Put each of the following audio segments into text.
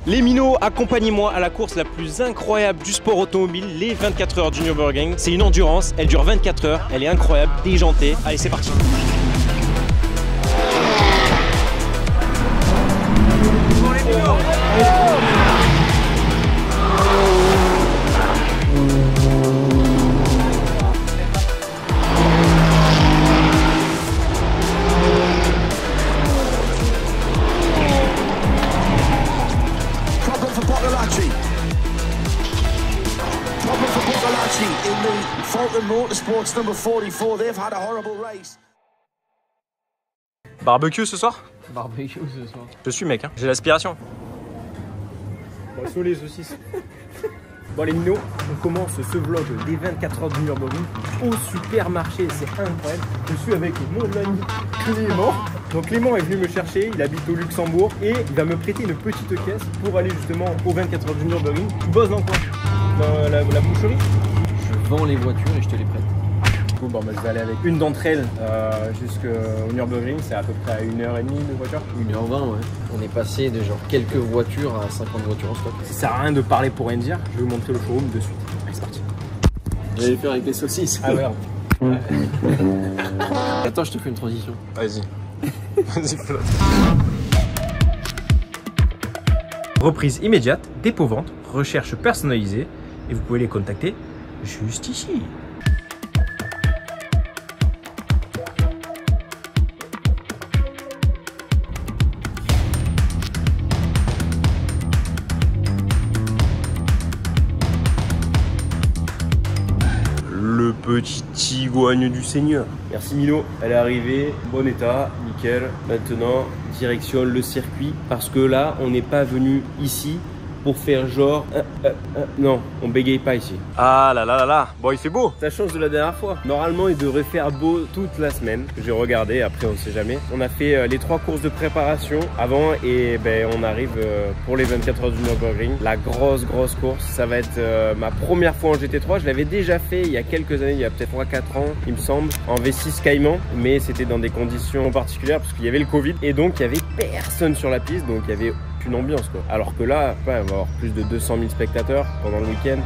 Les minots, accompagnez-moi à la course la plus incroyable du sport automobile, les 24 heures du Nürburgring. C'est une endurance, elle dure 24 heures, elle est incroyable, déjantée. Allez, c'est parti. Bon, les minots. Barbecue ce soir? Barbecue ce soir. Je suis mec, hein. J'ai l'aspiration. Bon, sur les saucisses. Bon les minots, on commence ce vlog des 24 heures du Nürburgring au supermarché, c'est incroyable. Je suis avec mon ami Clément. Donc Clément est venu me chercher, il habite au Luxembourg et il va me prêter une petite caisse pour aller justement aux 24 heures du Nürburgring. Tu bosses dans quoi? Dans la boucherie? Je vends les voitures et je te les prête. Du coup, bon, bah, je vais aller avec une d'entre elles jusqu'au Nürburgring, c'est à peu près à 1h30 de voiture. 1h20, ouais. On est passé de genre quelques voitures à 50 voitures en stock. Ça sert à rien de parler pour rien dire, je vais vous montrer le showroom de suite. Allez, c'est parti. J'allais faire avec les saucisses. Ah merde. Ouais. Attends, je te fais une transition. Vas-y. Vas-y, flotte. Reprise immédiate, dépôt-vente, recherche personnalisée et vous pouvez les contacter juste ici. Le petit tigouagne du Seigneur. Merci Milo, elle est arrivée, bon état, nickel. Maintenant, direction le circuit parce que là, on n'est pas venu ici pour faire genre non, on bégaye pas ici. Ah là là là là, bon il fait beau. Ça change de la dernière fois. Normalement il devrait faire beau toute la semaine. J'ai regardé, après on sait jamais. On a fait les 3 courses de préparation avant et ben on arrive pour les 24 heures du Nürburgring. La grosse course, ça va être ma première fois en GT3. Je l'avais déjà fait il y a quelques années, il y a peut-être 3-4 ans il me semble, en V6 Cayman. Mais c'était dans des conditions particulières parce qu'il y avait le Covid et donc il y avait personne sur la piste, donc il y avait une ambiance quoi. Alors que là, on va avoir plus de 200 000 spectateurs pendant le week-end,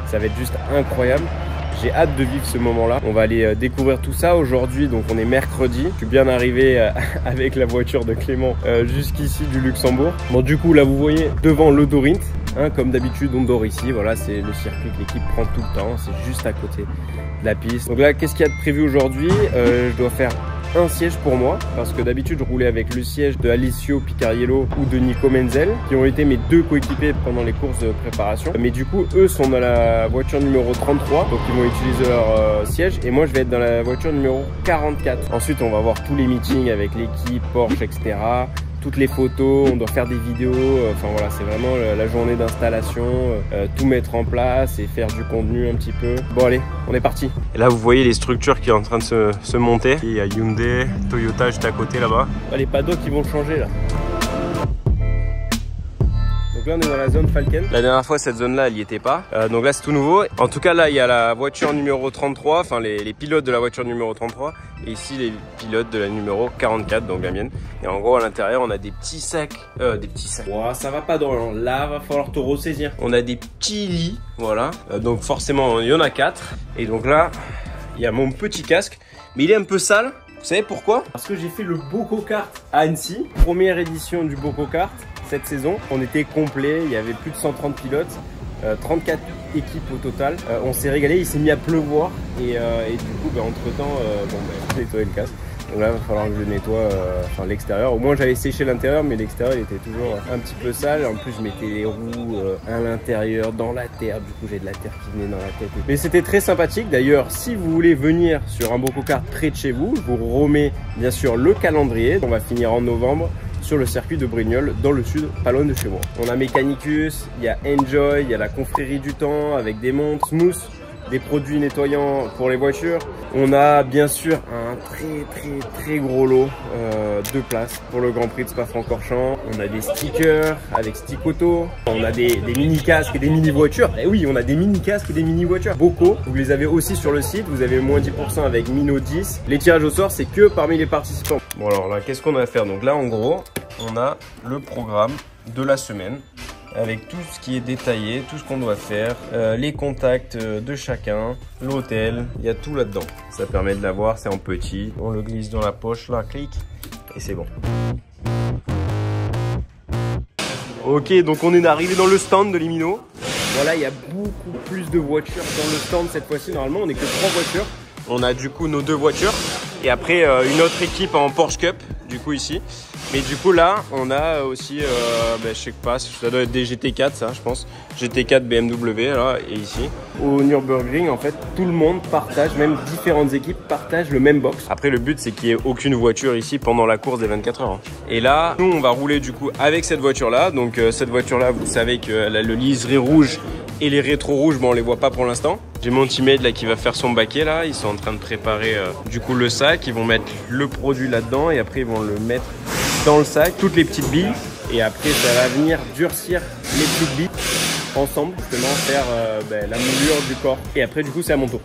ça va être juste incroyable. J'ai hâte de vivre ce moment-là. On va aller découvrir tout ça aujourd'hui, donc on est mercredi. Je suis bien arrivé avec la voiture de Clément jusqu'ici du Luxembourg. Bon du coup là vous voyez devant le Dorint, hein, comme d'habitude on dort ici. Voilà, c'est le circuit que l'équipe prend tout le temps, c'est juste à côté de la piste. Donc là qu'est-ce qu'il y a de prévu aujourd'hui? Je dois faire un siège pour moi parce que d'habitude je roulais avec le siège de Alessio Picariello ou de Nico Menzel qui ont été mes 2 coéquipiers pendant les courses de préparation, mais du coup eux sont dans la voiture numéro 33 donc ils vont utiliser leur siège et moi je vais être dans la voiture numéro 44. Ensuite on va avoir tous les meetings avec l'équipe Porsche etc, toutes les photos, on doit faire des vidéos, enfin voilà, c'est vraiment la journée d'installation, tout mettre en place et faire du contenu un petit peu. Bon allez, on est parti. Et là vous voyez les structures qui sont en train de se monter. Il y a Hyundai, Toyota juste à côté là-bas. Les paddocks qui vont changer là. Donc là on est dans la zone Falken. La dernière fois cette zone là elle y était pas, donc là c'est tout nouveau. En tout cas là il y a la voiture numéro 33, enfin les pilotes de la voiture numéro 33 et ici les pilotes de la numéro 44, donc la mienne. Et en gros à l'intérieur on a des petits sacs, Wow, ça va pas dans là, va falloir te ressaisir. On a des petits lits, voilà, donc forcément il y en a 4. Et donc là il y a mon petit casque, mais il est un peu sale. Vous savez pourquoi? Parce que j'ai fait le Boko Kart à Annecy, première édition du Boko Kart cette saison. On était complet, il y avait plus de 130 pilotes, 34 équipes au total. On s'est régalé, il s'est mis à pleuvoir et du coup entre temps, j'ai nettoyé le casque. Donc là il va falloir que je nettoie l'extérieur. Au moins j'avais séché l'intérieur, mais l'extérieur il était toujours un petit peu sale. En plus je mettais les roues à l'intérieur, dans la terre. Du coup j'ai de la terre qui venait dans la tête. Mais c'était très sympathique. D'ailleurs si vous voulez venir sur un Boko Kart près de chez vous, je vous remets bien sûr le calendrier. On va finir en novembre sur le circuit de Brignoles dans le sud, pas loin de chez moi. On a Mechanicus, il y a Enjoy, il y a la confrérie du temps avec des montres, Smooth, des produits nettoyants pour les voitures. On a bien sûr un très gros lot de places pour le Grand Prix de Spa-Francorchamps. On a des stickers avec Stick Auto. On a des mini casques et des mini voitures. Et oui, on a des mini casques et des mini voitures. Beaucoup. Vous les avez aussi sur le site. Vous avez moins 10% avec Mino 10. Les tirages au sort, c'est que parmi les participants. Bon alors là, qu'est-ce qu'on a à faire? Donc là, en gros, on a le programme de la semaine. avec tout ce qui est détaillé, tout ce qu'on doit faire, les contacts de chacun, l'hôtel, il y a tout là-dedans. Ça permet de l'avoir, c'est en petit. On le glisse dans la poche, là, clic, et c'est bon. Ok, donc on est arrivé dans le stand de Limino. Voilà, il y a beaucoup plus de voitures dans le stand cette fois-ci. Normalement, on n'est que 3 voitures. On a du coup nos 2 voitures et après une autre équipe en Porsche Cup, du coup ici. Mais du coup là, on a aussi, je sais pas, ça doit être des GT4 ça, je pense. GT4 BMW là et ici. Au Nürburgring, en fait, tout le monde partage, même différentes équipes partagent le même box. Après, le but c'est qu'il n'y ait aucune voiture ici pendant la course des 24 heures. Et là, nous on va rouler du coup avec cette voiture là. Donc cette voiture là, vous savez qu'elle a le liseré rouge et les rétros rouges, bon on les voit pas pour l'instant. J'ai mon teammate là qui va faire son baquet là, ils sont en train de préparer du coup le sac, ils vont mettre le produit là-dedans et après ils vont le mettre dans le sac, toutes les petites billes et après ça va venir durcir les petites billes ensemble, justement faire la moulure du corps et après du coup c'est à mon tour.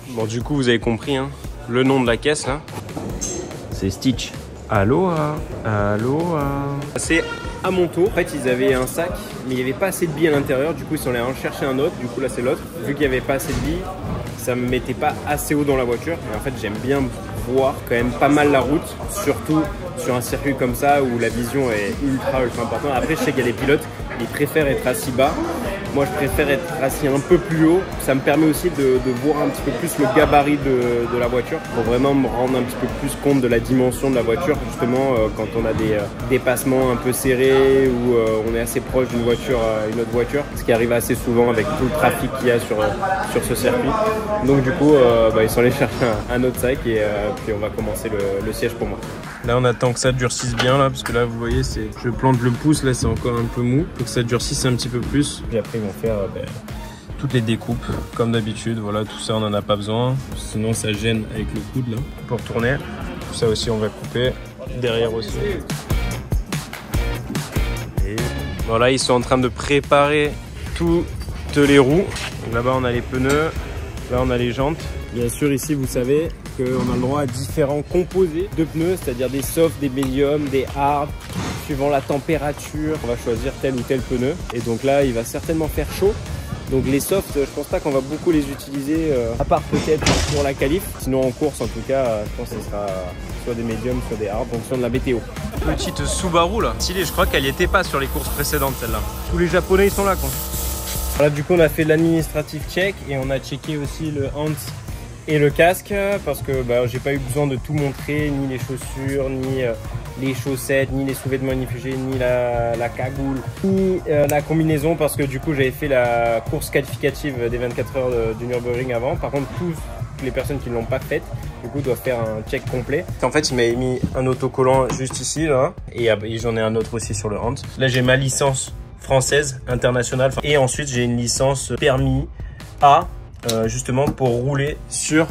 Bon, du coup, vous avez compris, hein, le nom de la caisse, là, c'est Stitch. Aloha, aloha. C'est à mon tour. En fait, ils avaient un sac, mais il n'y avait pas assez de billes à l'intérieur. Du coup, ils sont allés en chercher un autre. Du coup, là, c'est l'autre. Vu qu'il n'y avait pas assez de billes, ça me mettait pas assez haut dans la voiture. Et en fait, j'aime bien voir quand même pas mal la route, surtout sur un circuit comme ça où la vision est ultra importante. Après, je sais qu'il y a des pilotes, ils préfèrent être assis bas. Moi, je préfère être assis un peu plus haut. Ça me permet aussi de voir un petit peu plus le gabarit de la voiture pour vraiment me rendre un petit peu plus compte de la dimension de la voiture. Justement, quand on a des dépassements un peu serrés ou on est assez proche d'une voiture à une autre voiture, ce qui arrive assez souvent avec tout le trafic qu'il y a sur ce circuit. Donc du coup, ils sont allés chercher un autre sac et puis on va commencer le siège pour moi. Là, on attend que ça durcisse bien là, parce que là, vous voyez, je plante le pouce, là, c'est encore un peu mou. Faut que ça durcisse un petit peu plus. Et après, ils vont faire toutes les découpes, comme d'habitude. Voilà, tout ça, on n'en a pas besoin. Sinon, ça gêne avec le coude là. Pour tourner, tout ça aussi, on va couper. Derrière aussi. Et voilà, ils sont en train de préparer toutes les roues. Là-bas, on a les pneus. Là, on a les jantes. Bien sûr, ici, vous savez qu'on a le droit à différents composés de pneus, c'est-à-dire des softs, des médiums, des hard, suivant la température. On va choisir tel ou tel pneu. Et donc là, il va certainement faire chaud. Donc les softs, je pense pas qu'on va beaucoup les utiliser, à part peut-être pour la qualif. Sinon, en course, en tout cas, je pense que ce sera soit des médiums, soit des hard, en fonction de la météo. Petite Subaru là, stylée, je crois qu'elle n'y était pas sur les courses précédentes, celle-là. Tous les Japonais, ils sont là, quoi. Voilà, du coup, on a fait l'administratif check et on a checké aussi le hands et le casque parce que j'ai pas eu besoin de tout montrer, ni les chaussures, ni les chaussettes, ni les sous-vêtements unifugés, ni la cagoule, ni la combinaison parce que du coup j'avais fait la course qualificative des 24 heures du Nürburgring avant. Par contre, toutes les personnes qui ne l'ont pas faite, du coup, doivent faire un check complet. En fait, il m'avait mis un autocollant juste ici, là, et j'en ai un autre aussi sur le hand. Là, j'ai ma licence française, internationale, et ensuite j'ai une licence permis A, justement pour rouler sur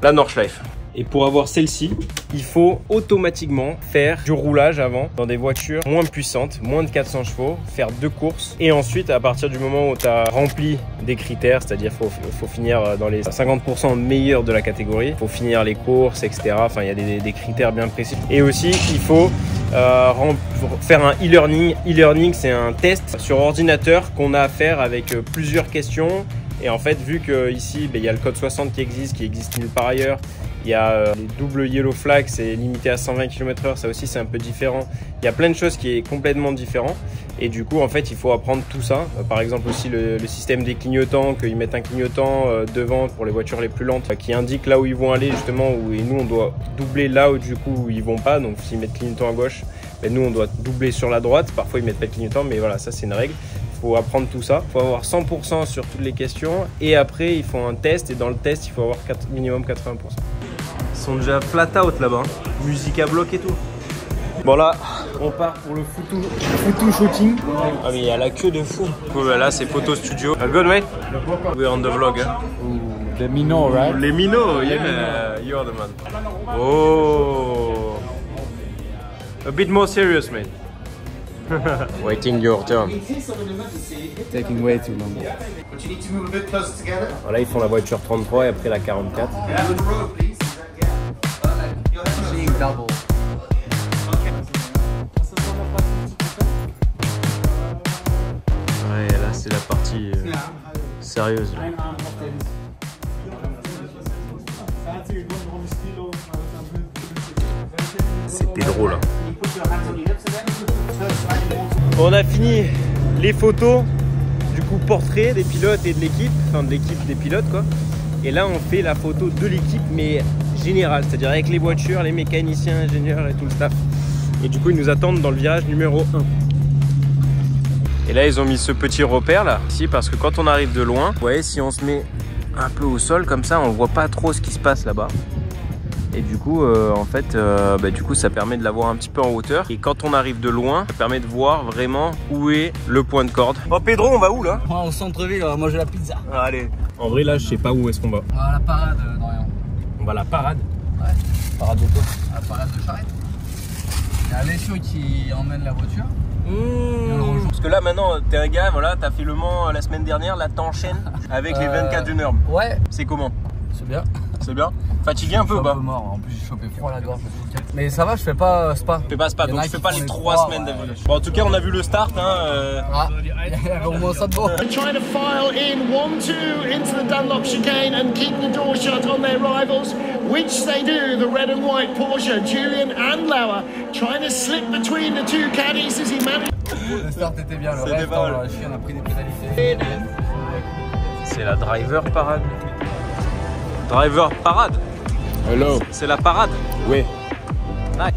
la Nordschleife. Et pour avoir celle-ci, il faut automatiquement faire du roulage avant dans des voitures moins puissantes, moins de 400 chevaux, faire 2 courses. Et ensuite, à partir du moment où tu as rempli des critères, c'est-à-dire faut finir dans les 50% meilleurs de la catégorie, il faut finir les courses, etc. Enfin, il y a des critères bien précis. Et aussi, il faut faire un e-learning. E-learning, c'est un test sur ordinateur qu'on a à faire avec plusieurs questions. Et en fait, vu qu'ici, il y a le code 60 qui existe nulle part ailleurs, il y a les doubles yellow flags, c'est limité à 120 km/h, ça aussi c'est un peu différent. Il y a plein de choses qui est complètement différent. Et du coup, en fait, il faut apprendre tout ça. Par exemple aussi le système des clignotants, qu'ils mettent un clignotant devant pour les voitures les plus lentes, qui indique là où ils vont aller justement, et nous on doit doubler là où du coup ils vont pas. Donc s'ils mettent clignotant à gauche, nous on doit doubler sur la droite. Parfois ils mettent pas de clignotant, mais voilà, ça c'est une règle. Il faut apprendre tout ça, il faut avoir 100% sur toutes les questions et après ils font un test et dans le test il faut avoir minimum 80%. Ils sont déjà flat out là-bas, musique à bloc et tout. Bon là, on part pour le photo shooting. Ah mais il y a la queue de fou. Là c'est photo studio. Good mate? We're on the vlog. Hein? Les minots, right? Les minots, yeah, you're the man. Oh, a bit more serious, mate. Waiting your turn. Taking way too long. Alors là, ils font la voiture 33 et après la 44. Double. Ouais, là c'est la partie sérieuse. C'était drôle. Hein. On a fini les photos, du coup portrait des pilotes et de l'équipe, enfin de l'équipe des pilotes quoi. Et là on fait la photo de l'équipe mais générale, c'est-à-dire avec les voitures, les mécaniciens, ingénieurs et tout le staff. Et du coup ils nous attendent dans le virage numéro 1. Et là ils ont mis ce petit repère là, ici, parce que quand on arrive de loin, vous voyez, si on se met un peu au sol comme ça, on voit pas trop ce qui se passe là-bas. Et du coup, en fait, du coup, ça permet de l'avoir un petit peu en hauteur. Et quand on arrive de loin, ça permet de voir vraiment où est le point de corde. Oh Pedro, on va où là? Moi au centre-ville, on va manger la pizza. Allez. En vrai là, je sais pas où est-ce qu'on va. On va à la parade d'Orient. On va à la parade. Ouais. Parade de quoi? À la parade de charrette. Il y a Alessio qui emmène la voiture. Parce que là maintenant, t'es un gars, voilà, t'as fait le Mans la semaine dernière, là t'enchaînes avec les 24 du Nürburgring. Ouais. C'est comment? C'est bien. C'est bien? Fatigué un peu ou pas? Un peu mort, en plus j'ai chopé froid à la gorge. Mais ça va, je fais pas Spa. Tu fais pas Spa, donc tu fais pas les 3 semaines d'affilée. Bon, en tout cas, on a vu le start. Ah, il y avait au moins ça de beau. Trying to file in 1-2 into the Dunlop chicane and keep the door shut on their rivals, which they do. The red and white Porsche, Julian and Lauer, trying to slip between the two caddies as he managed. Le start était bien, le reste, on a pris des pénalités. C'est la driver parade. Driver parade. Hello. C'est la parade. Oui. Nice.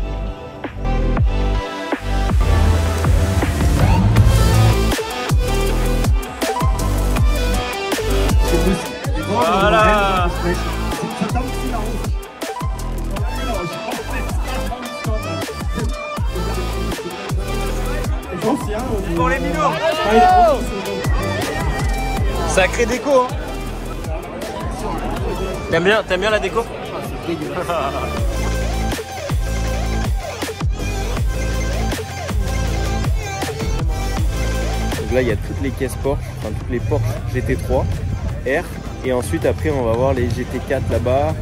Voilà. Pour les minots. Sacré déco. Hein. T'aimes bien la déco? Donc là il y a toutes les caisses Porsche, enfin toutes les Porsche GT3 R. Et ensuite après on va voir les GT4 là-bas.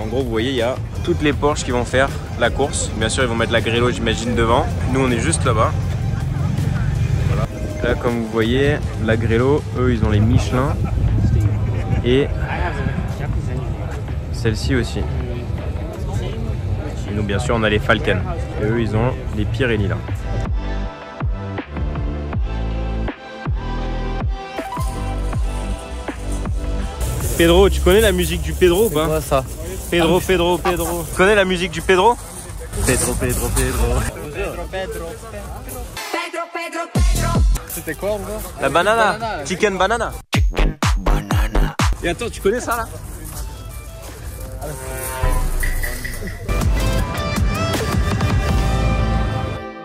En gros, vous voyez, il y a toutes les Porsche qui vont faire la course. Bien sûr, ils vont mettre la Grillo, j'imagine, devant. Nous, on est juste là-bas. Voilà. Là, comme vous voyez, la Grillo, eux, ils ont les Michelin. Et celle-ci aussi. Et nous, bien sûr, on a les Falcon. Et eux, ils ont les Pirelli là. Pedro, tu connais la musique du Pedro ou pas? C'est quoi ça? Pedro. Tu connais la musique du Pedro? Pedro. C'était quoi encore? La banana. Chicken banana. Et attends, tu connais ça là?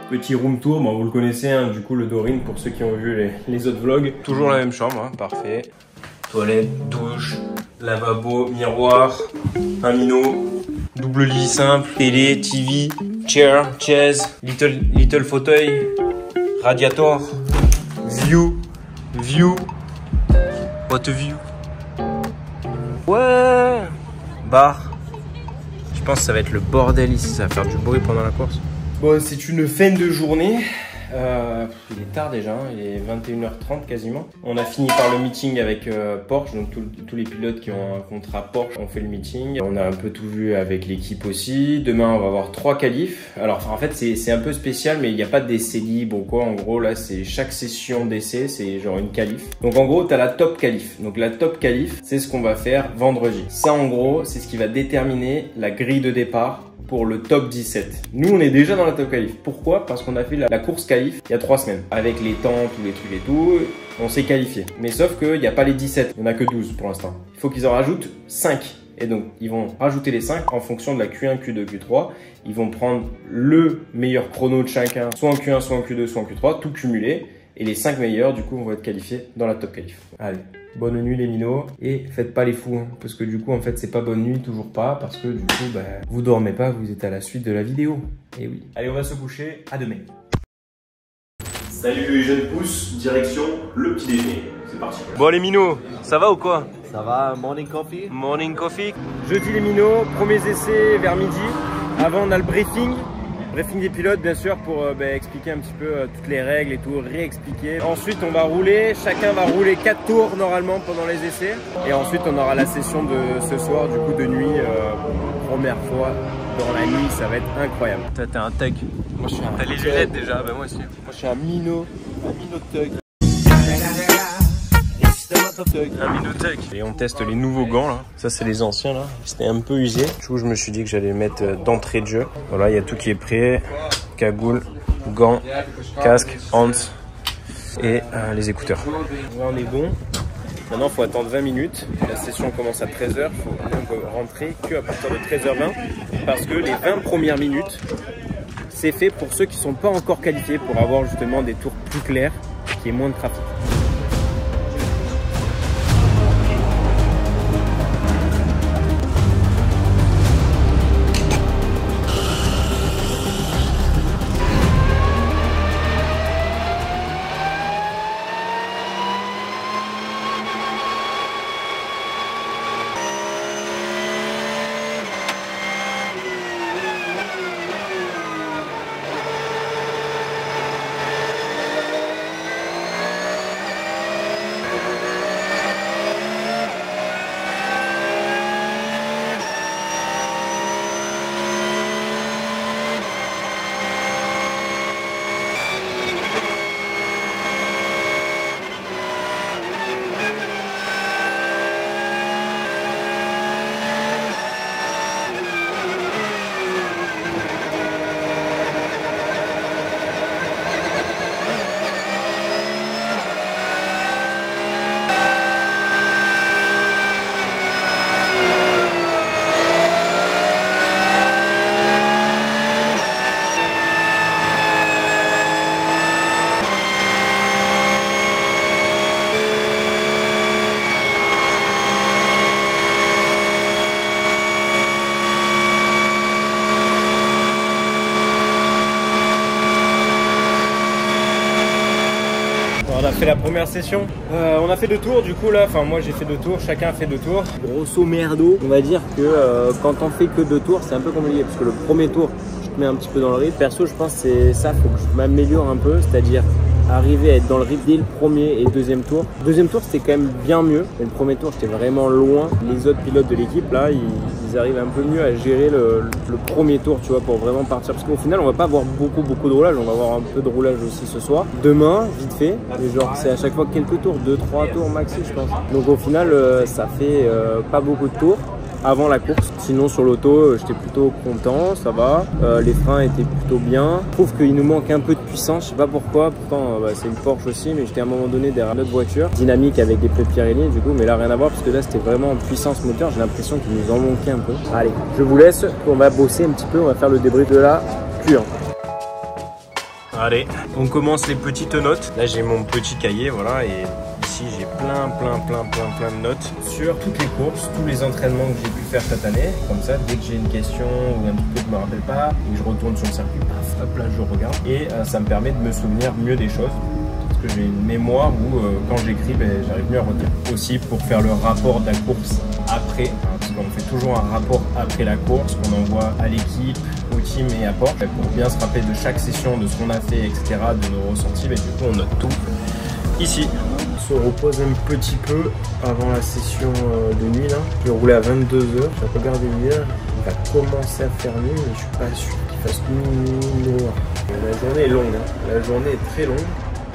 Petit room tour, bon, vous le connaissez, hein, du coup le Dorine pour ceux qui ont vu les autres vlogs. Toujours la même chambre, hein, parfait. Toilette, douche, lavabo, miroir, un minot, double lit simple, télé, TV, chair, chaise, little fauteuil, radiator, view, what a view. Ouais, bar. Je pense que ça va être le bordel ici, ça va faire du bruit pendant la course. Bon, c'est une fin de journée. Il est tard déjà, hein, il est 21h30 quasiment. On a fini par le meeting avec Porsche, donc tous les pilotes qui ont un contrat Porsche ont fait le meeting. On a un peu tout vu avec l'équipe aussi. Demain, on va avoir 3 qualifs. Alors en fait, c'est un peu spécial, mais il n'y a pas d'essai libre ou quoi. En gros, là, c'est chaque session d'essai, c'est genre une qualif. Donc en gros, tu as la top qualif. Donc la top qualif, c'est ce qu'on va faire vendredi. Ça, en gros, c'est ce qui va déterminer la grille de départ pour le top 17. Nous, on est déjà dans la top qualif. Pourquoi? Parce qu'on a fait la course qualif il y a 3 semaines. Avec les temps, tous les trucs et tout, on s'est qualifié. Mais sauf qu'il n'y a pas les 17, il n'y en a que 12 pour l'instant. Il faut qu'ils en rajoutent 5. Et donc, ils vont rajouter les 5 en fonction de la Q1, Q2, Q3. Ils vont prendre le meilleur chrono de chacun, soit en Q1, soit en Q2, soit en Q3, tout cumulé. Et les 5 meilleurs, du coup, vont être qualifiés dans la top qualif. Allez. Bonne nuit les minots et faites pas les fous hein, parce que du coup en fait c'est pas bonne nuit, toujours pas, parce que du coup vous dormez pas, vous êtes à la suite de la vidéo. Et oui. Allez, on va se coucher, à demain. Salut les jeunes pousses, direction le petit déjeuner. C'est parti. Bon les minots, ça va ou quoi? Ça va, morning coffee? Morning coffee. Jeudi les minots, premiers essais vers midi. Avant on a le briefing des pilotes bien sûr pour expliquer un petit peu toutes les règles et tout, réexpliquer. Ensuite on va rouler, chacun va rouler 4 tours normalement pendant les essais. Et ensuite on aura la session de ce soir du coup de nuit, première fois dans la nuit, ça va être incroyable. Toi t'es un thug. Moi je suis T'as les lunettes déjà, bah moi aussi. Moi je suis un minot thug. Un minot thug. Et on teste les nouveaux gants là. Ça c'est les anciens là. C'était un peu usé. Du coup je me suis dit que j'allais les mettre d'entrée de jeu. Voilà, il y a tout qui est prêt. Cagoule, gants, casque, hands et les écouteurs. Là on est bon. Maintenant il faut attendre 20 minutes. La session commence à 13h. Il faut rentrer qu'à partir de 13h20. Parce que les 20 premières minutes, c'est fait pour ceux qui ne sont pas encore qualifiés pour avoir justement des tours plus clairs, qu'il y ait moins de trafic. On a fait la première session, on a fait 2 tours du coup là, enfin moi j'ai fait 2 tours, chacun a fait 2 tours. Grosso merdo, on va dire que quand on fait que 2 tours c'est un peu compliqué parce que le premier tour je te mets un petit peu dans le rythme. Perso je pense que c'est ça, faut que je m'améliore un peu, c'est-à-dire arriver à être dans le rythme dès le premier et deuxième tour. Deuxième tour c'était quand même bien mieux, mais le premier tour j'étais vraiment loin. Les autres pilotes de l'équipe là ils arrivent un peu mieux à gérer le premier tour, tu vois, pour vraiment partir, parce qu'au final on va pas avoir beaucoup de roulage, on va avoir un peu de roulage aussi ce soir. Demain vite fait, et genre c'est à chaque fois quelques tours, 2-3 tours maxi je pense. Donc au final ça fait pas beaucoup de tours avant la course. Sinon sur l'auto j'étais plutôt content, ça va, les freins étaient plutôt bien. Je trouve qu'il nous manque un peu de puissance, je sais pas pourquoi, pourtant c'est une Porsche aussi, mais j'étais à un moment donné derrière notre voiture dynamique avec des pneus Pirelli du coup, mais là rien à voir parce que là c'était vraiment en puissance moteur, j'ai l'impression qu'il nous en manquait un peu. Allez, je vous laisse, on va bosser un petit peu, on va faire le débrief de la Q1. Allez, on commence les petites notes. Là j'ai mon petit cahier, voilà, et ici j'ai plein de notes sur toutes les courses, tous les entraînements que j'ai pu faire cette année. Comme ça, dès que j'ai une question ou un truc que je me rappelle pas et que je retourne sur le circuit, paf, hop là je regarde. Et ça me permet de me souvenir mieux des choses. Parce que j'ai une mémoire où quand j'écris, j'arrive mieux à retenir. Aussi pour faire le rapport de la course après, parce qu'on fait toujours un rapport après la course qu'on envoie à l'équipe, au team et à Porsche pour bien se rappeler de chaque session, de ce qu'on a fait, etc., de nos ressentis. Du coup on note tout ici. On se repose un petit peu avant la session de nuit là. Je vais rouler à 22h, j'ai regardé hier, il va commencer à faire nuit, mais je suis pas sûr qu'il fasse nuit noir. La journée est longue, la journée est très longue.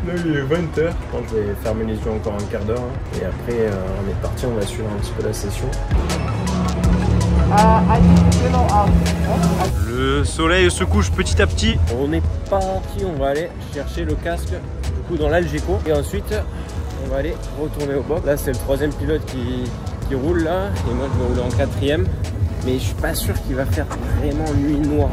Là il est 20h, je pense que je vais fermer les yeux encore un quart d'heure et après on est parti, on va suivre un petit peu la session. Le soleil se couche petit à petit. On est parti, on va aller chercher le casque du coup dans l'Algeco et ensuite on va aller retourner au box. Là c'est le 3e pilote qui roule là et moi je vais rouler en 4e, mais je suis pas sûr qu'il va faire vraiment nuit noire.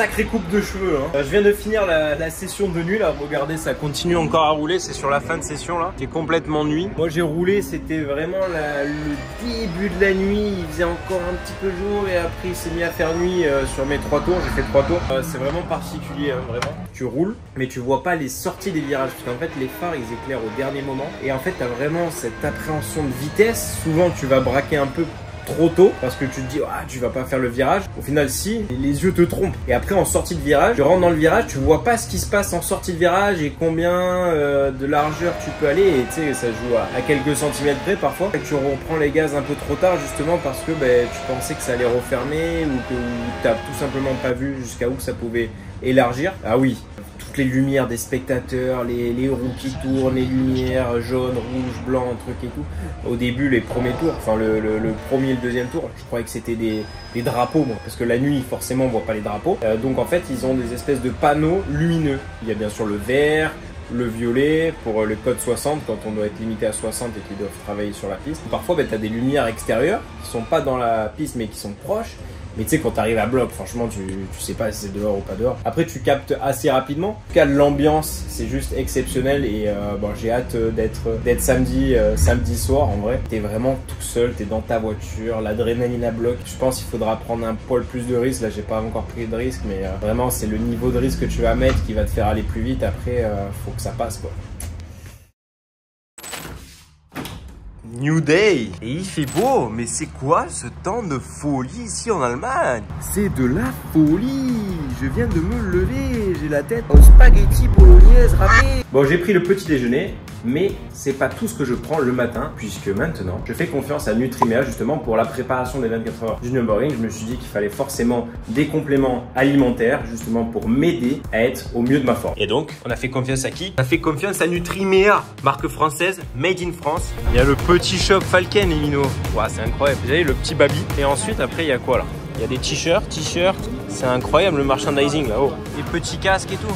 sacrée coupe de cheveux. Hein. Je viens de finir la session de nuit là. Regardez, ça continue encore à rouler. C'est sur la fin de session là. C'est complètement nuit. Moi j'ai roulé, c'était vraiment le début de la nuit. Il faisait encore un petit peu jour et après il s'est mis à faire nuit sur mes 3 tours. J'ai fait 3 tours. C'est vraiment particulier, hein, vraiment. Tu roules, mais tu vois pas les sorties des virages. Parce qu'en fait, les phares ils éclairent au dernier moment. Et en fait, tu as vraiment cette appréhension de vitesse. Souvent, tu vas braquer un peu trop tôt parce que tu te dis ah, tu vas pas faire le virage. Au final si, les yeux te trompent. Et après en sortie de virage, tu rentres dans le virage, tu vois pas ce qui se passe en sortie de virage et combien de largeur tu peux aller. Et tu sais, ça joue à quelques centimètres près parfois. Et tu reprends les gaz un peu trop tard justement parce que tu pensais que ça allait refermer ou que t'as tout simplement pas vu jusqu'à où ça pouvait élargir. Ah oui, toutes les lumières des spectateurs, les roues qui tournent, les lumières jaunes, rouges, blancs, trucs et tout. Au début, les premiers tours, enfin le premier et le deuxième tour, je croyais que c'était des drapeaux, moi, parce que la nuit, forcément, on voit pas les drapeaux. Donc en fait, ils ont des espèces de panneaux lumineux. Il y a bien sûr le vert, le violet pour le code 60 quand on doit être limité à 60 et qu'ils doivent travailler sur la piste. Parfois, tu as des lumières extérieures qui sont pas dans la piste mais qui sont proches. Mais tu sais, quand tu arrives à bloc, franchement, tu sais pas si c'est dehors ou pas dehors. Après, tu captes assez rapidement. En tout cas, l'ambiance, c'est juste exceptionnel. Et j'ai hâte d'être samedi soir. En vrai, t'es vraiment tout seul, t'es dans ta voiture, l'adrénaline à bloc. Je pense qu'il faudra prendre un poil plus de risques. Là, j'ai pas encore pris de risque, mais vraiment, c'est le niveau de risque que tu vas mettre qui va te faire aller plus vite. Après, faut que ça passe, quoi. New Day. Et il fait beau, mais c'est quoi ce temps de folie ici en Allemagne? C'est de la folie. Je viens de me lever, j'ai la tête au spaghetti bolognaise râpé. Bon, j'ai pris le petit déjeuner, mais c'est pas tout ce que je prends le matin, puisque maintenant, je fais confiance à Nutrimea justement pour la préparation des 24 heures du Nürburgring. Je me suis dit qu'il fallait forcément des compléments alimentaires, justement pour m'aider à être au mieux de ma forme. Et donc, on a fait confiance à qui? On a fait confiance à Nutrimea, marque française, made in France. Il y a le petit shop Falken, Emino. Wow, c'est incroyable. Vous avez le petit baby. Et ensuite, après, il y a quoi là? Il y a des t-shirts. C'est incroyable le merchandising là-haut. Les petits casques et tout.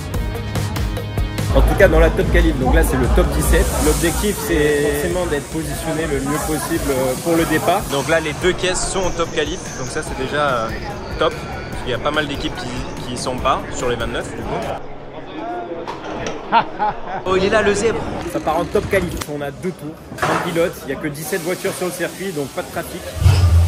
En tout cas dans la top qualif, donc là c'est le top 17. L'objectif c'est forcément d'être positionné le mieux possible pour le départ. Donc là les 2 caisses sont en top qualif, donc ça c'est déjà top. Parce qu'il y a pas mal d'équipes qui y sont pas sur les 29 du coup. Oh il est là le zèbre. Ça part en top qualif, on a 2 tours, un pilote, il n'y a que 17 voitures sur le circuit donc pas de trafic.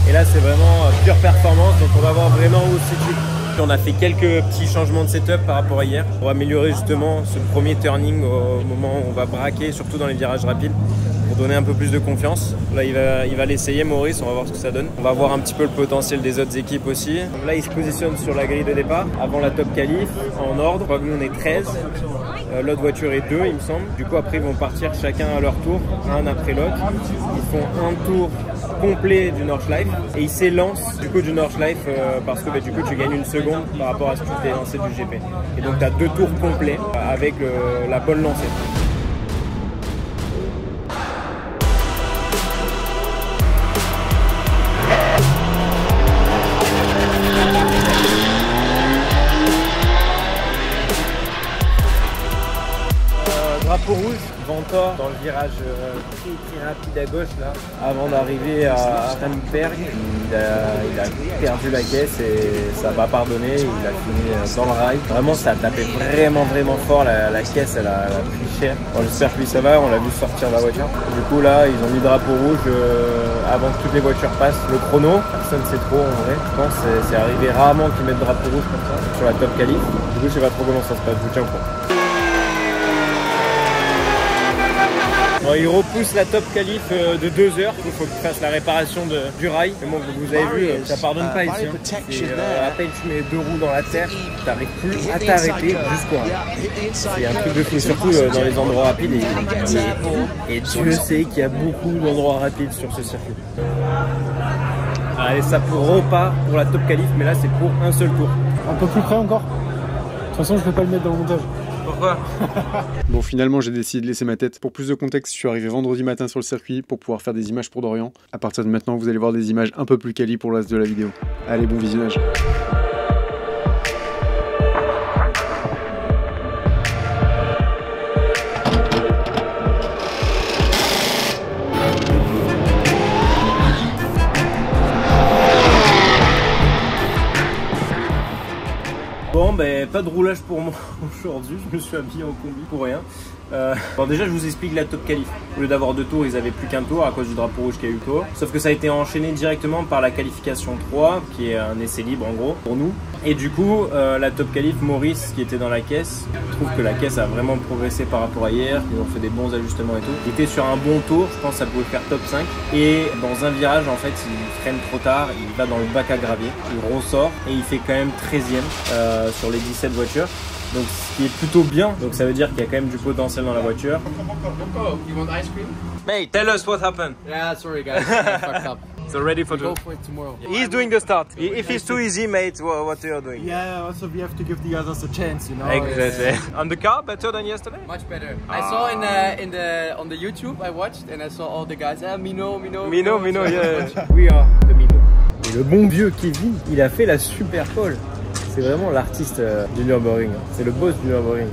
Et là c'est vraiment pure performance, donc on va voir vraiment où se situe. On a fait quelques petits changements de setup par rapport à hier pour améliorer justement ce premier turning au moment où on va braquer, surtout dans les virages rapides, pour donner un peu plus de confiance. Là il va l'essayer Maurice, on va voir ce que ça donne. On va voir un petit peu le potentiel des autres équipes aussi. Donc là il se positionne sur la grille de départ avant la top qualif en ordre. Je crois que nous on est 13, l'autre voiture est 2 il me semble. Du coup après ils vont partir chacun à leur tour, un après l'autre. Ils font un tour complet du Nordschleife et ils s'élancent du coup du Nordschleife parce que du coup tu gagnes une seconde par rapport à ce que tu t'es lancé du GP. Et donc tu as 2 tours complets avec la bonne lancée. Drapeau rouge, Vantore dans le virage très rapide à gauche là, avant d'arriver à Ramberg. Il a perdu la caisse et ça va pardonner, il a fini dans le rail. Vraiment ça a tapé vraiment fort, la caisse elle a pris cher. Bon, j'espère que lui ça va, on l'a vu sortir de la voiture. Du coup là ils ont mis drapeau rouge avant que toutes les voitures passent. Le chrono, personne ne sait trop en vrai, je pense c'est arrivé rarement qu'ils mettent drapeau rouge comme ça sur la top qualif. Du coup je sais pas trop comment ça se passe, je vous tiens au courant. Bon, il repousse la top qualif de 2 heures, il faut qu'il fasse la réparation du rail. Mais bon, vous avez vu, ça pardonne pas ici. À peine tu mets 2 roues dans la terre, tu n'arrives plus à t'arrêter jusqu'au rail. C'est un truc de fou, surtout dans les endroits rapides. Et Dieu sait qu'il y a beaucoup d'endroits rapides sur ce circuit. Allez, ça repart pour la top qualif, mais là c'est pour un seul tour. Un peu plus près encore. De toute façon, je ne peux pas le mettre dans le montage. Pourquoi? Bon, finalement, j'ai décidé de laisser ma tête. Pour plus de contexte, je suis arrivé vendredi matin sur le circuit pour pouvoir faire des images pour Dorian. À partir de maintenant, vous allez voir des images un peu plus quali pour le reste de la vidéo. Allez, bon visionnage. Bon, ben, pas de roulage pour moi aujourd'hui. Je me suis habillé en combi pour rien. Bon, déjà, je vous explique la top qualif. Au lieu d'avoir 2 tours, ils avaient plus qu'un tour à cause du drapeau rouge qu'il y a eu tour. Sauf que ça a été enchaîné directement par la qualification 3, qui est un essai libre en gros pour nous. Et du coup, la top qualif, Maurice, qui était dans la caisse, trouve que la caisse a vraiment progressé par rapport à hier. Ils ont fait des bons ajustements et tout. Il était sur un bon tour, je pense que ça pouvait faire top 5. Et dans un virage, en fait, il freine trop tard, il va dans le bac à gravier, il ressort et il fait quand même 13e sur les 17 voitures. Donc ce qui est plutôt bien, donc ça veut dire qu'il y a quand même du potentiel dans la voiture. You want ice cream? Mate, tell us what happened. Yeah, sorry guys, I fucked up. So ready for Go for it tomorrow. He's doing the start. If it's too easy, mate, what are you doing? Yeah, also we have to give the others a chance, you know. Exactly. On the car, better than yesterday? Much better. I saw on the YouTube I watched and I saw all the guys. Mino, yeah. We are the Mino. Et le bon vieux Kevin, il a fait la super pole. C'est vraiment l'artiste du Nürburgring. C'est le boss du Nürburgring.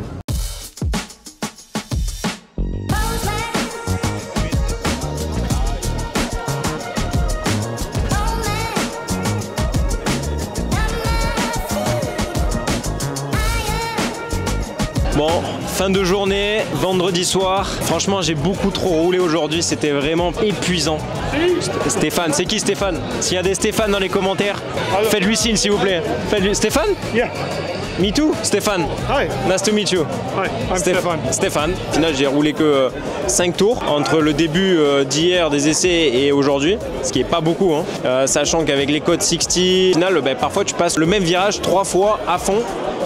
Bon, fin de journée, vendredi soir. Franchement, j'ai beaucoup trop roulé aujourd'hui. C'était vraiment épuisant. Stéphane, c'est qui Stéphane? S'il y a des Stéphane dans les commentaires, faites-lui signe s'il vous plaît. Faites-lui... Stéphane? Yeah. Me too, Stéphane. Hi. Nice to meet you. Hi, I'm Stéphane. Stéphane. Au final, j'ai roulé que 5 tours entre le début d'hier des essais et aujourd'hui, ce qui est pas beaucoup, hein. Sachant qu'avec les codes 60, au final, parfois tu passes le même virage 3 fois à fond.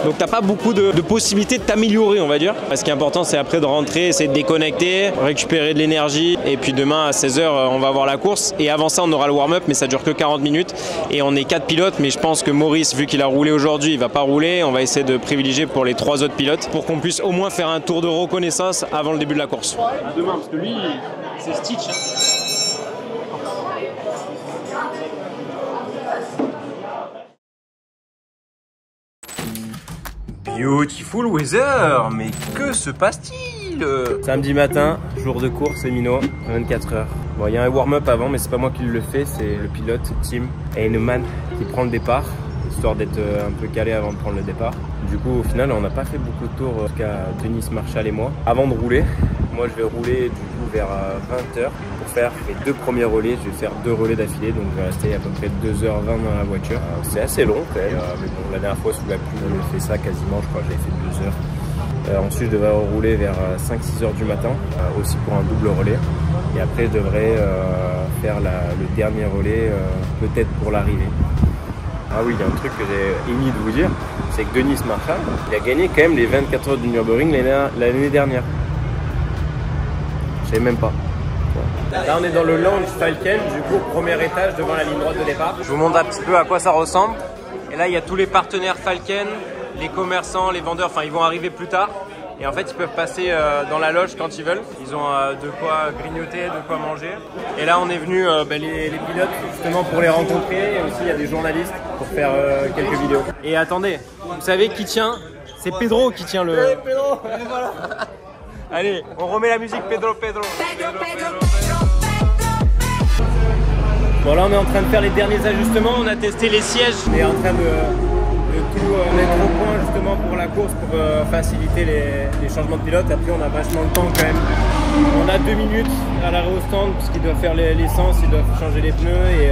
Donc t'as pas beaucoup de possibilités de t'améliorer, on va dire. Ce qui est important, c'est après de rentrer, essayer de déconnecter, récupérer de l'énergie. Et puis demain à 16h, on va avoir la course. Et avant ça, on aura le warm-up, mais ça dure que 40 minutes. Et on est 4 pilotes, mais je pense que Maurice, vu qu'il a roulé aujourd'hui, il va pas rouler. On va essayer de privilégier pour les 3 autres pilotes pour qu'on puisse au moins faire un tour de reconnaissance avant le début de la course. À demain, parce que lui, c'est Stitch. Beautiful weather, mais que se passe-t-il? Samedi matin, jour de course, c'est Mino, 24 heures. Bon, il y a un warm-up avant, mais c'est pas moi qui le fais, c'est le pilote, Tim Heinemann, qui prend le départ, histoire d'être un peu calé avant de prendre le départ. Du coup, au final, on n'a pas fait beaucoup de tours, jusqu'à Denis Marshall et moi. Avant de rouler, moi je vais rouler du coup vers 20h pour faire les 2 premiers relais. Je vais faire 2 relais d'affilée, donc je vais rester à peu près 2h20 dans la voiture. C'est assez long quand même, mais bon, la dernière fois sous la pluie, j'avais fait ça quasiment, je crois que j'avais fait 2 heures. Ensuite, je devrais rouler vers 5-6 heures du matin, aussi pour un double relais. Et après, je devrais faire le dernier relais, peut-être pour l'arrivée. Ah oui, il y a un truc que j'ai omis de vous dire, c'est que Denis Marshall, il a gagné quand même les 24 heures du Nürburgring l'année dernière. Je sais même pas. Là, on est dans le lounge Falken, du coup, premier étage devant la ligne droite de départ. Je vous montre un petit peu à quoi ça ressemble. Et là, il y a tous les partenaires Falken, les commerçants, les vendeurs, enfin, ils vont arriver plus tard. Et en fait, ils peuvent passer dans la loge quand ils veulent. Ils ont de quoi grignoter, de quoi manger. Et là, on est venu les pilotes justement pour les rencontrer. Et aussi, il y a des journalistes pour faire quelques vidéos. Et attendez, vous savez qui tient? C'est Pedro qui tient le... Pedro, voilà. Allez, on remet la musique Pedro. Bon, là, on est en train de faire les derniers ajustements. On a testé les sièges. On est en train de tout mettre au point justement pour la course, pour faciliter les changements de pilote. Après, on a vachement de temps quand même. On a 2 minutes à l'arrêt au stand parce qu'ils doivent faire l'essence, ils doivent changer les pneus et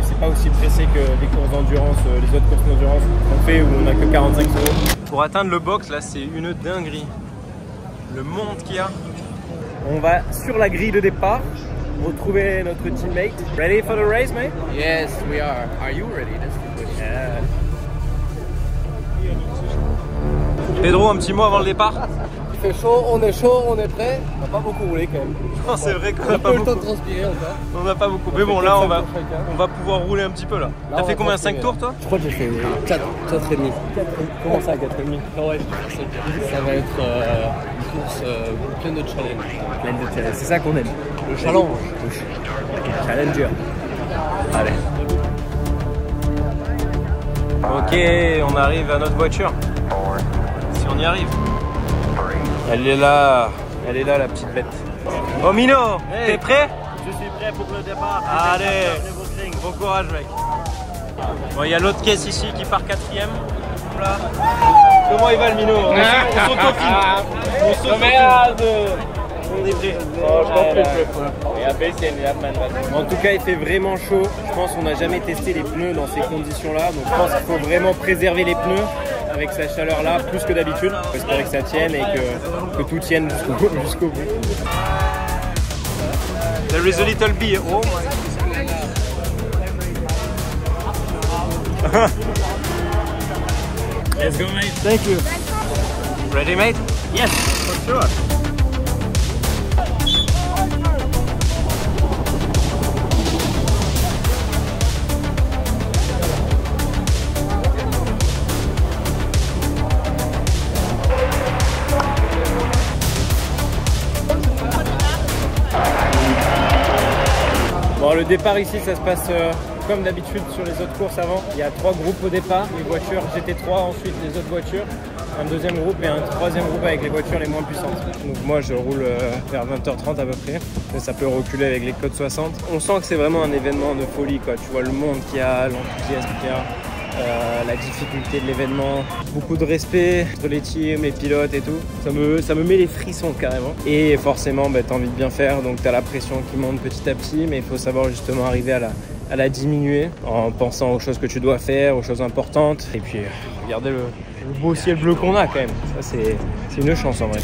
c'est pas aussi pressé que les courses d'endurance, les autres courses d'endurance qu'on fait où on a que 45 secondes. Pour atteindre le box, là, c'est une dinguerie. Le monde qu'il y a. On va sur la grille de départ retrouver notre teammate. Ready for the race, mate? Yes, we are. Are you ready? That's the question. Yeah. Pedro, un petit mot avant le départ? Il fait chaud, on est prêt. On n'a pas beaucoup roulé quand même. Non, c'est vrai qu'on On n'a a pas peu le beaucoup. temps de transpirer encore. On n'a pas beaucoup. Mais bon, là, on va pouvoir rouler un petit peu là. T'as fait combien? 5 tours toi? Je crois que j'ai fait 4 et demi. Comment ça, 4 et demi? Ouais, ça va être une course pleine de challenge. Pleine de challenge, c'est ça qu'on aime. Le challenge. Challenger. Allez. Ok, on arrive à notre voiture. Si on y arrive. Elle est là la petite bête. Oh Mino, t'es prêt? Je suis prêt pour le départ. Allez, bon courage mec. Bon, il y a l'autre caisse ici qui part 4ème. Là. Comment il va le minot? On s'autofilme. On est prêt. En tout cas, il fait vraiment chaud. Je pense qu'on n'a jamais testé les pneus dans ces conditions-là. Donc je pense qu'il faut vraiment préserver les pneus avec cette chaleur-là, plus que d'habitude. Il faut espérer que ça tienne et que tout tienne jusqu'au bout. There is a little bee. Oh my. Let's go, mate. Thank you. Ready, mate? Yes, for sure. Bon, le départ ici, ça se passe comme d'habitude sur les autres courses avant. Il y a 3 groupes au départ, les voitures GT3, ensuite les autres voitures, un deuxième groupe et un troisième groupe avec les voitures les moins puissantes. Donc moi je roule vers 20h30 à peu près, mais ça peut reculer avec les codes 60. On sent que c'est vraiment un événement de folie, quoi. Tu vois le monde qu'il y a, l'enthousiasme qu'il y a. La difficulté de l'événement, beaucoup de respect entre les teams, les pilotes et tout. Ça me met les frissons carrément. Et forcément, bah, tu as envie de bien faire, donc tu as la pression qui monte petit à petit, mais il faut savoir justement arriver à la diminuer en pensant aux choses que tu dois faire, aux choses importantes. Et puis, regardez le beau ciel bleu qu'on a quand même. Ça, c'est une chance en vrai.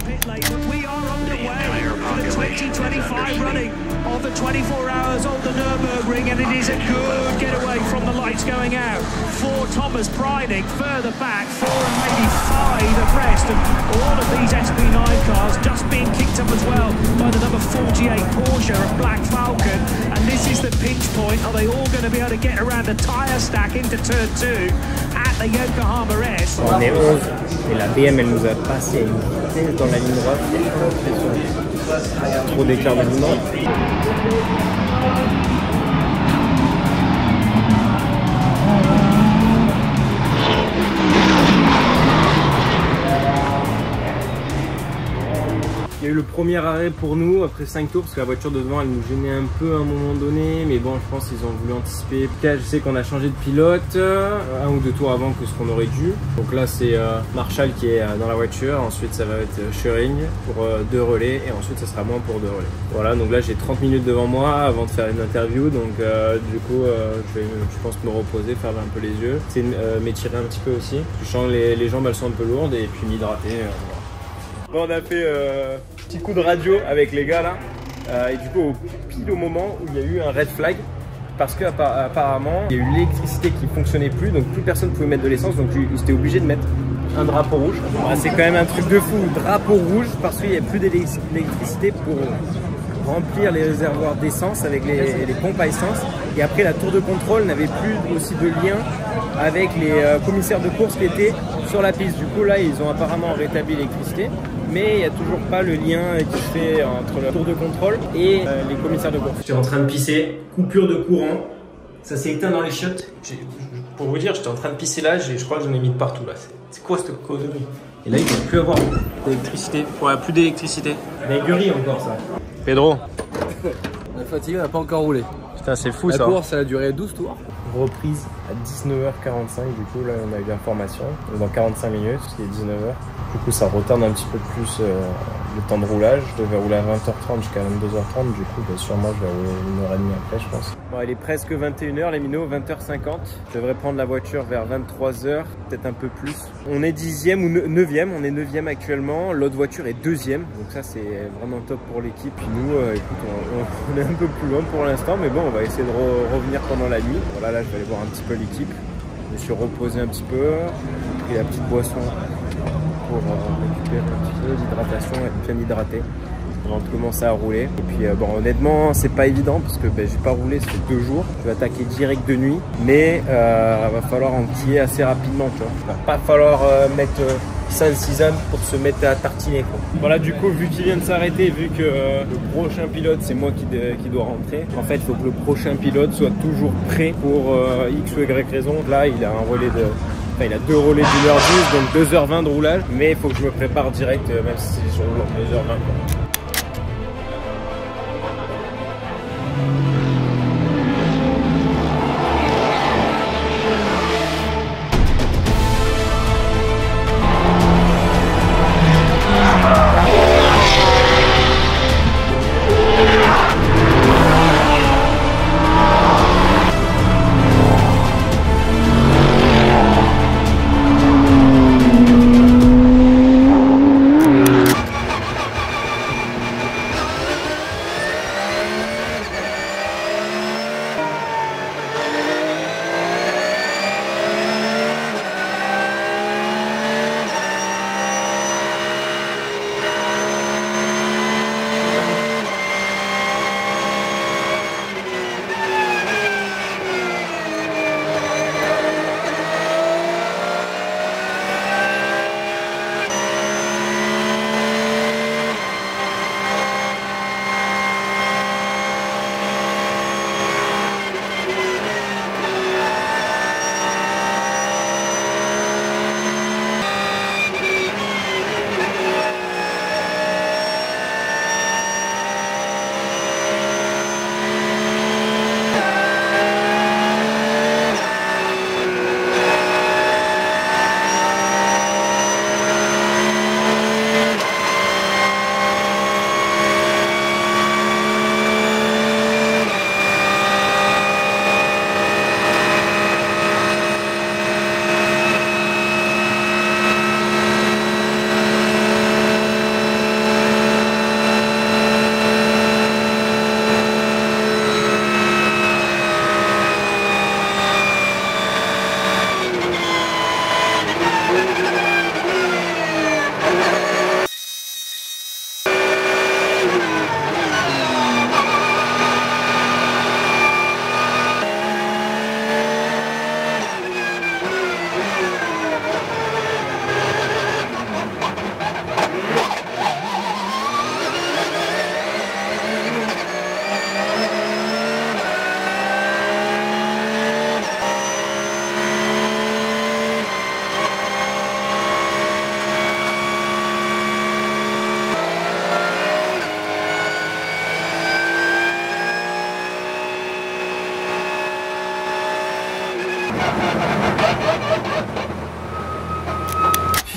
Of the 24 hours on the Nürburgring, and it is a good getaway from the lights going out. 4 Thomas Preining further back, 4 and maybe 5 abreast, and all of these SP9 cars just being kicked up as well by the number 48 Porsche and Black Falcon. And this is the pinch point. Are they all going to be able to get around the tyre stack into turn 2 at the Yokohama S? On est 11 et la BM elle nous a passé une vitesse dans la ligne droite. Trop d'écart de mouvement. Il y a eu le premier arrêt pour nous après 5 tours parce que la voiture de devant elle nous gênait un peu à un moment donné, mais bon je pense qu'ils ont voulu anticiper. Je sais qu'on a changé de pilote 1 ou 2 tours avant que ce qu'on aurait dû. Donc là c'est Marshall qui est dans la voiture, ensuite ça va être Schering pour 2 relais et ensuite ça sera moi pour 2 relais. Voilà, donc là j'ai 30 minutes devant moi avant de faire une interview, donc du coup je vais je pense me reposer, faire un peu les yeux, m'étirer un petit peu aussi. Je sens les jambes elles sont un peu lourdes et puis m'hydrater. Bon, on a fait petit coup de radio avec les gars là et du coup pile au moment où il y a eu un red flag parce que apparemment il y a eu l'électricité qui fonctionnait plus, donc plus personne pouvait mettre de l'essence, donc ils étaient obligés de mettre un drapeau rouge. C'est quand même un truc de fou, drapeau rouge, parce qu'il n'y a plus d'électricité pour remplir les réservoirs d'essence avec les pompes à essence. Et après la tour de contrôle n'avait plus aussi de lien avec les commissaires de course qui étaient sur la piste. Du coup là ils ont apparemment rétabli l'électricité, mais il n'y a toujours pas le lien qui se fait entre la tour de contrôle et les commissaires de course. J'étais en train de pisser, coupure de courant, ça s'est éteint dans les chiottes. Pour vous dire, j'étais en train de pisser là, je crois que j'en ai mis de partout là. C'est quoi cette causerie? Et là il ne va plus avoir d'électricité, ouais, plus d'électricité. L'aiguerie encore ça. Pedro. On est fatigué, on n'a pas encore roulé. Putain c'est fou ça. La course elle a duré 12 tours. Reprise à 19h45, du coup là on a eu l'information, dans 45 minutes, il est 19h. Du coup ça retarde un petit peu plus le temps de roulage. Je devais rouler à 20h30 jusqu'à 22h30, du coup sûrement je vais rouler 1h30 après je pense. Bon, il est presque 21h les minots, 20h50. Je devrais prendre la voiture vers 23h, peut-être un peu plus. On est 10e ou 9e, on est 9e actuellement, l'autre voiture est 2e, donc ça c'est vraiment top pour l'équipe. Puis nous, écoute, on est un peu plus loin pour l'instant, mais bon on va essayer de revenir pendant la nuit. Voilà, là je vais aller voir un petit peu l'équipe. Je me suis reposé un petit peu, j'ai pris la petite boisson pour récupérer un petit peu d'hydratation, être bien hydraté avant de commencer à rouler. Et puis bon honnêtement c'est pas évident parce que j'ai pas roulé, ça fait 2 jours. Je vais attaquer direct de nuit, mais va falloir enquiller assez rapidement. Tu vois. Il va pas falloir mettre 5-6 âmes pour se mettre à tartiner quoi. Voilà, du coup vu qu'il vient de s'arrêter, vu que le prochain pilote c'est moi qui dois rentrer, en fait il faut que le prochain pilote soit toujours prêt pour X ou Y raison. Là il a un relais de... Enfin, il a 2 relais d'1h10, donc 2h20 de roulage, mais il faut que je me prépare direct, même si je roule en 2h20 quoi.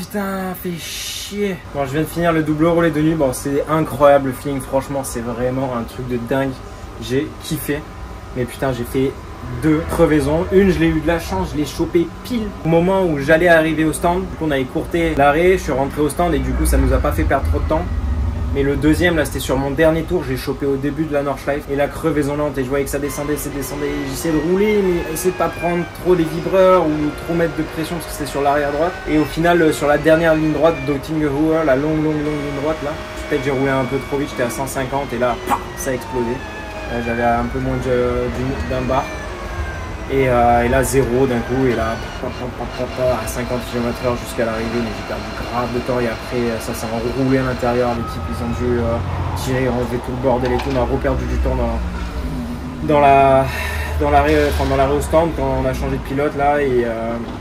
putain, fait chier. Bon, je viens de finir le double roulé de nuit. Bon, c'est incroyable le feeling. Franchement, c'est vraiment un truc de dingue. J'ai kiffé. Mais putain, j'ai fait 2 crevaisons. Une, je l'ai eu de la chance, je l'ai chopé pile au moment où j'allais arriver au stand. Du coup, on a écourté l'arrêt. Je suis rentré au stand et du coup, ça nous a pas fait perdre trop de temps. Mais le deuxième, là, c'était sur mon dernier tour. J'ai chopé au début de la Nordschleife et la crevaison lente. Et je voyais que ça descendait, ça descendait. J'essayais de rouler, mais essayer de pas prendre trop les vibreurs ou trop mettre de pression parce que c'était sur l'arrière droite. Et au final, sur la dernière ligne droite d'Oettingerhohe, la longue ligne droite, là, peut-être j'ai roulé un peu trop vite. J'étais à 150 et là, ça a explosé. J'avais un peu moins d'un bar. Et là, 0 d'un coup, et là, à 50 km/h jusqu'à l'arrivée, mais j'ai perdu grave de temps. Et après, ça s'est enroulé à l'intérieur. L'équipe, ils ont dû tirer, enlever tout le bordel et tout. On a reperdu du temps dans l'arrêt au stand quand on a changé de pilote là. Et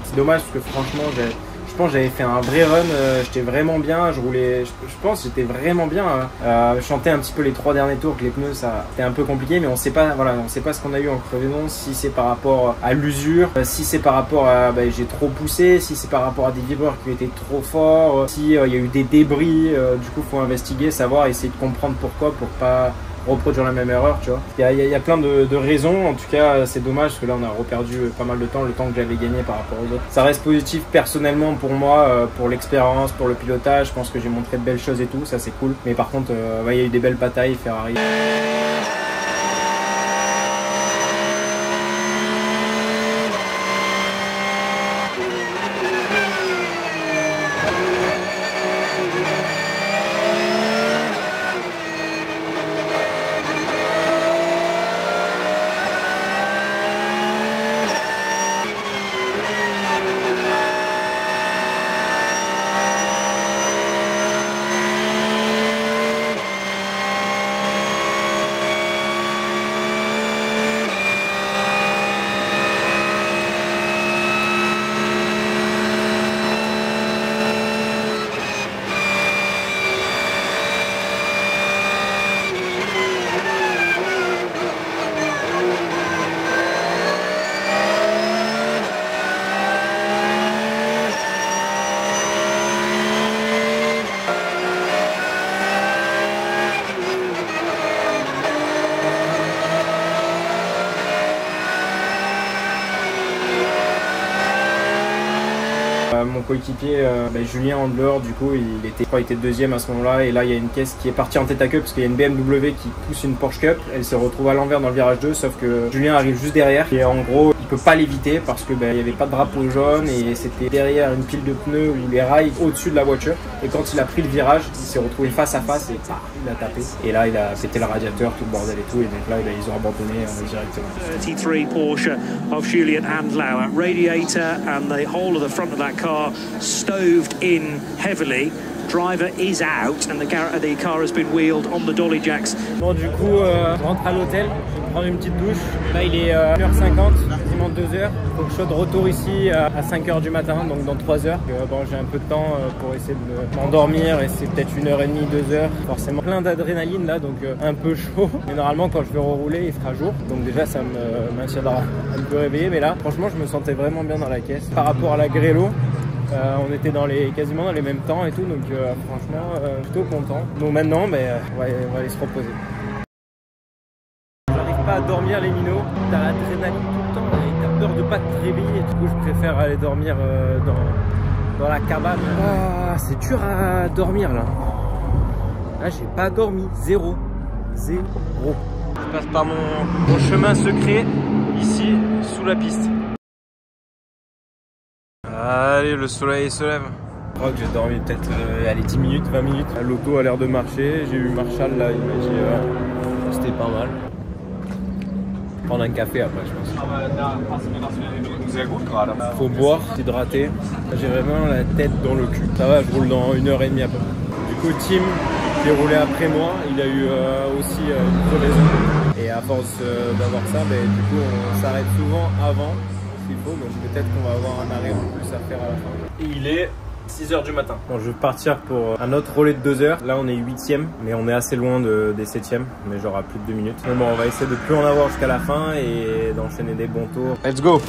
c'est dommage parce que franchement, je pense que j'avais fait un vrai run, j'étais vraiment bien, je roulais, je pense que j'étais vraiment bien. Je chantais un petit peu les 3 derniers tours, que les pneus ça c'était un peu compliqué, mais on sait pas, voilà, on sait pas ce qu'on a eu en crevaison, si c'est par rapport à l'usure, si c'est par rapport à j'ai trop poussé, si c'est par rapport à des vibreurs qui étaient trop forts, si il y a eu des débris, du coup faut investiguer, savoir, essayer de comprendre pourquoi, pour pas reproduire la même erreur, tu vois. Il y a plein de raisons, en tout cas c'est dommage parce que là on a reperdu pas mal de temps, le temps que j'avais gagné par rapport aux autres. Ça reste positif personnellement pour moi, pour l'expérience, pour le pilotage, je pense que j'ai montré de belles choses et tout, ça c'est cool. Mais par contre, il y a eu des belles batailles, Ferrari. Mon coéquipier Julien Handler, du coup il était deuxième à ce moment-là, et là il y a une caisse qui est partie en tête à queue parce qu'il y a une BMW qui pousse une Porsche Cup, elle se retrouve à l'envers dans le virage 2, sauf que Julien arrive juste derrière et en gros il peut pas l'éviter parce que il y avait pas de drapeau jaune et c'était derrière une pile de pneus ou les rails au-dessus de la voiture, et quand il a pris le virage il s'est retrouvé face à face et il a tapé, et là il a pété le radiateur, tout le bordel et tout, et donc là ils ont abandonné directement. 33 Porsche of Julian Andlauer, radiator and the whole of the front of that car stoved in heavily. Driver is out and the car has been wheeled on the dolly jacks. Bon, du coup, je rentre à l'hôtel, je vais prendre une petite douche. Là, il est 1h50, quasiment 2h. Faut que je sois de retour ici à 5h du matin, donc dans 3h. Bon, j'ai un peu de temps pour essayer de m'endormir, et c'est peut-être 1h30, 2h. Forcément plein d'adrénaline là, donc un peu chaud. Mais normalement, quand je vais rerouler, il fera jour. Donc déjà, ça me maintiendra un peu réveillé. Mais là, franchement, je me sentais vraiment bien dans la caisse. Par rapport à la Grello, on était quasiment dans les mêmes temps et tout, donc franchement plutôt content. Donc maintenant on va aller se reposer. J'arrive pas à dormir les minots, t'as l'adrénaline tout le temps et t'as peur de pas te réveiller, du coup je préfère aller dormir dans la cabane. C'est dur à dormir là. Là j'ai pas dormi, zéro. Je passe par mon chemin secret ici sous la piste. Allez, le soleil se lève. Je crois que j'ai dormi peut-être 10 minutes, 20 minutes. L'auto a l'air de marcher. J'ai eu Marshall là, il m'a dit que c'était pas mal. Prendre un café après, je pense. Faut boire, s'hydrater. J'ai vraiment la tête dans le cul. Ça va, je roule dans 1h30 à peu près. Du coup, Tim, qui est roulé après moi, il a eu aussi une crevaison. Et à force d'avoir ça, du coup, on s'arrête souvent avant. Donc peut-être qu'on va avoir un arrêt en plus à faire à la fin. Et il est 6h du matin. Bon, je vais partir pour un autre relais de 2 heures. Là on est 8e, mais on est assez loin des 7e, mais genre à plus de 2 minutes. Mais bon, on va essayer de plus en avoir jusqu'à la fin et d'enchaîner des bons tours. Let's go.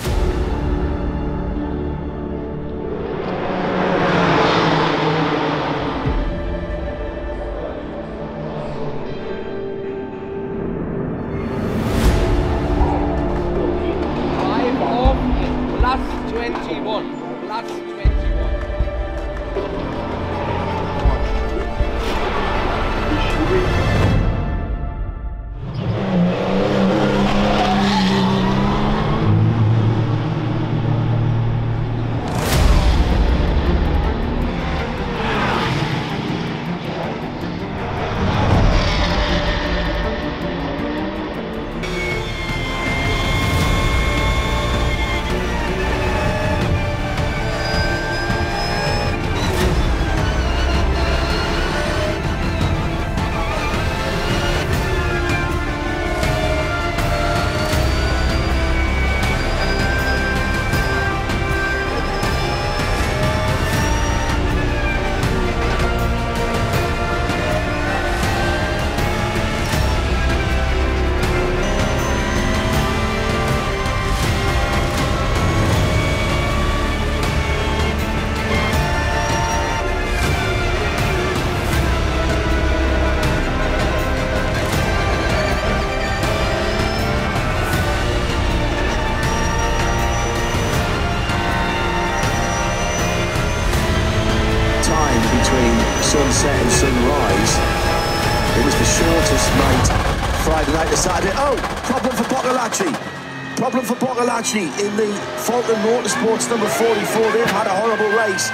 Friday night to Saturday. Oh, problem for Pogalacci. Problem for Pogalacci in the Falcon Motorsports number 44. They've had a horrible race,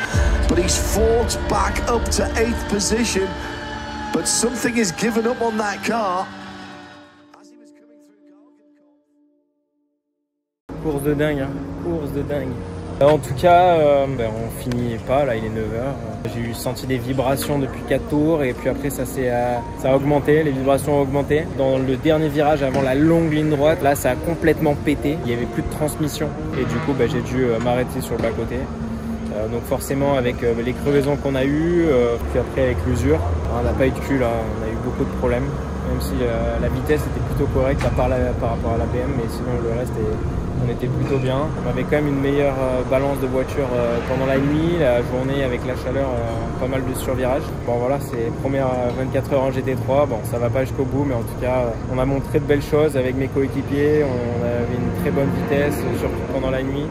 but he's fought back up to 8th position. But something is given up on that car. Course de dingue, hein. Course de dingue. En tout cas, on finit pas, là il est 9h. J'ai senti des vibrations depuis 4 tours et puis après ça a augmenté, les vibrations ont augmenté. Dans le dernier virage avant la longue ligne droite, là ça a complètement pété, il n'y avait plus de transmission et du coup j'ai dû m'arrêter sur le bas-côté. Donc forcément avec les crevaisons qu'on a eues, puis après avec l'usure, on n'a pas eu de cul là, on a eu beaucoup de problèmes. Même si la vitesse était plutôt correcte par rapport à la BM, mais sinon le reste on était plutôt bien. On avait quand même une meilleure balance de voiture pendant la nuit, la journée avec la chaleur, pas mal de survirages. Bon voilà, c'est première 24 heures en GT3, bon ça va pas jusqu'au bout, mais en tout cas on a montré de belles choses avec mes coéquipiers, on avait une très bonne vitesse, surtout pendant la nuit.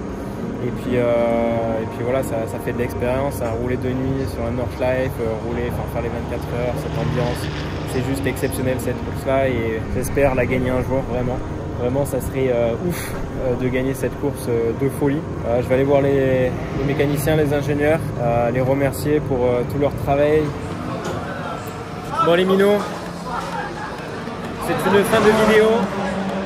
Et puis voilà, ça fait de l'expérience, rouler de nuit sur un Nordschleife, faire les 24 heures, cette ambiance, c'est juste exceptionnel cette course-là et j'espère la gagner un jour vraiment. Vraiment, ça serait ouf de gagner cette course de folie. Je vais aller voir les mécaniciens, les ingénieurs, les remercier pour tout leur travail. Bon les minots, c'est une fin de vidéo.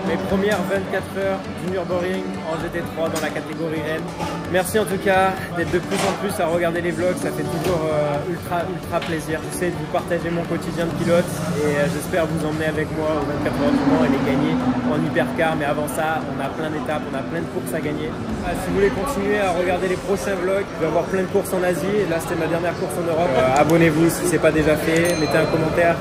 Mes premières 24 heures du Nürburgring en GT3 dans la catégorie Rennes. Merci en tout cas d'être de plus en plus à regarder les vlogs, ça fait toujours ultra plaisir. J'essaie de vous partager mon quotidien de pilote et j'espère vous emmener avec moi aux 24 heures du Mans et les gagner en hypercar. Mais avant ça, on a plein d'étapes, on a plein de courses à gagner. Si vous voulez continuer à regarder les prochains vlogs, je vais avoir plein de courses en Asie. Là c'était ma dernière course en Europe. Abonnez-vous si ce n'est pas déjà fait, mettez un commentaire.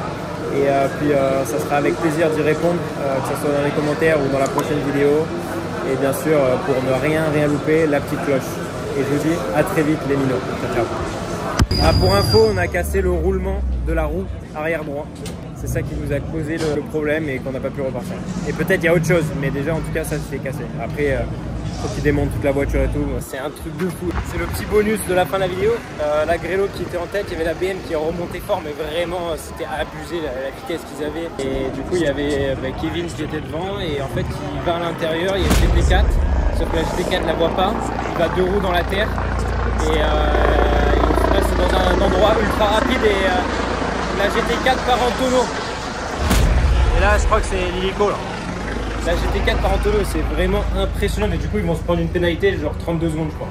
Et puis ça sera avec plaisir d'y répondre, que ce soit dans les commentaires ou dans la prochaine vidéo. Et bien sûr, pour ne rien louper, la petite cloche. Et je vous dis à très vite les minots. Ciao, ciao. Pour info, on a cassé le roulement de la roue arrière droit. C'est ça qui nous a causé le problème et qu'on n'a pas pu repartir. Et peut-être il y a autre chose, mais déjà en tout cas ça s'est cassé. Après, faut qu'il démonte toute la voiture et tout, c'est un truc de fou. C'est le petit bonus de la fin de la vidéo. La Grello qui était en tête, il y avait la BM qui est remontée fort, mais vraiment c'était abusé la vitesse qu'ils avaient. Et du coup il y avait Kevin qui était devant et en fait il va à l'intérieur, il y a une GT4, sauf que la GT4 ne la voit pas, il va 2 roues dans la terre et il reste dans un endroit ultra rapide et la GT4 part en tonneau. Et là je crois que c'est l'hélico là. La GT4 par en tonneau, c'est vraiment impressionnant, mais du coup ils vont se prendre une pénalité genre 32 secondes je crois.